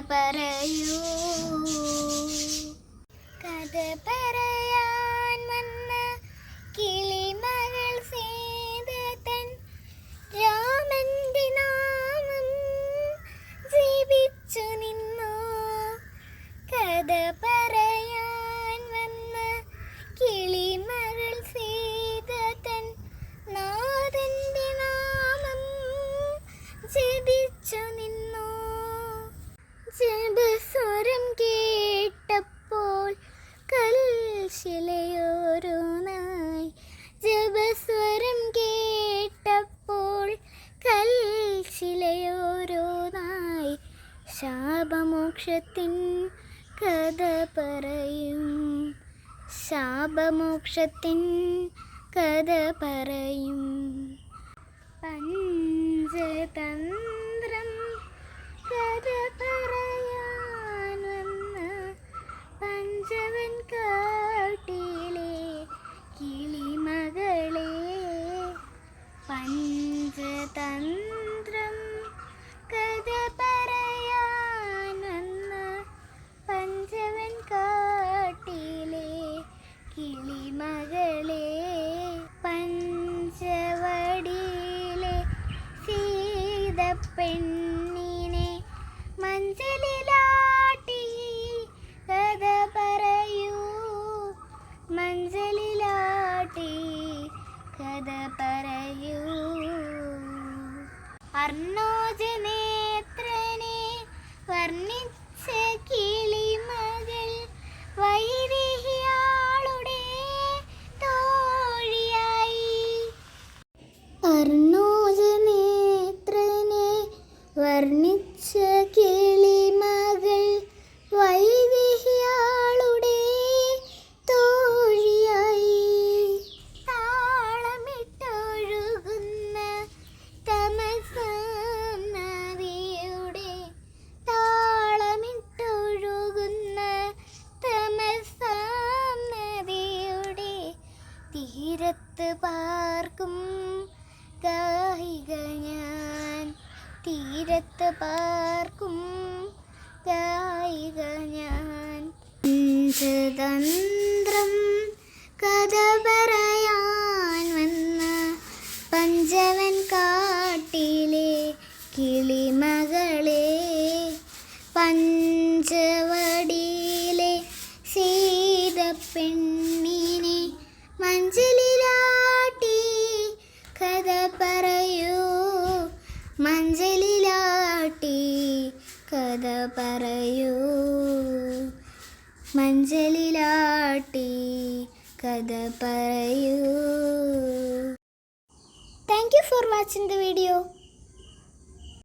പറയൂ. കഥ പറയാൻ വന്ന കിളിമകൾ സീതതൻ രാമന്റെ നാമം ജപിച്ചു നിന്നു. കഥ പറയാൻ വന്ന കിളിമകൾ സീതതൻ നാഥന്റെ നാമം ജപിച്ചു നിന്നു. ജപസ്വരം കേട്ടപ്പോൾ കൽശിലയോരോന്നായി. ജപസ്വരം കേട്ടപ്പോൾ കൽശിലയോരോന്നായി. ശാപമോക്ഷത്തിൻ കഥ പറയും. ശാപമോക്ഷത്തിൻ കഥ പറയും. പഞ്ചതന്ത്രം കഥ പറയാൻ വന്ന പഞ്ചവൻ കാട്ടിലെ കിളിമകളെ. പഞ്ചതന്ത്രം കഥ പറയാൻ വന്ന പഞ്ചവൻ കാട്ടിലെ കിളിമകളെ. പഞ്ചവടിയിലെ സീതപ്പെണ്ണിനെ മഞ്ചലിലാട്ടി കഥ പറയൂ. മഞ്ചലിലാട്ടി കഥ പറയൂ. അർണോജനേത്രനെ വർണ്ണിച്ച കിളിമകൾ വൈദേഹിയാളുടെ തോഴിയായി. അർണോജനേത്രനെ വർണ്ണിച്ച കിളിമകൾ വൈദേഹിയാളുടെ തോഴിയായി. താളമിട്ടൊഴുകുന്ന തമസാം നദിയുടെ. താളമിട്ടൊഴുകുന്ന തമസാം നദിയുടെ തീരത്ത് പാർക്കും ഗായിക ഞാൻ. തീരത്ത് പാർക്കും ഗായിക ഞാൻ. പഞ്ചതന്ത്രം കഥ പറയാൻ വന്ന പഞ്ചവൻ കാട്ടിലെ കിളിമകളെ. പഞ്ചവടിയിലെ സീതപ്പെണ്ണിനെ മഞ്ചലിലാട്ടി കഥ പറയൂ. മഞ്ചലിലാട്ടി കഥ പറയൂ. മഞ്ചലിലാട്ടി കഥ പറയൂ. Thank you for watching the video.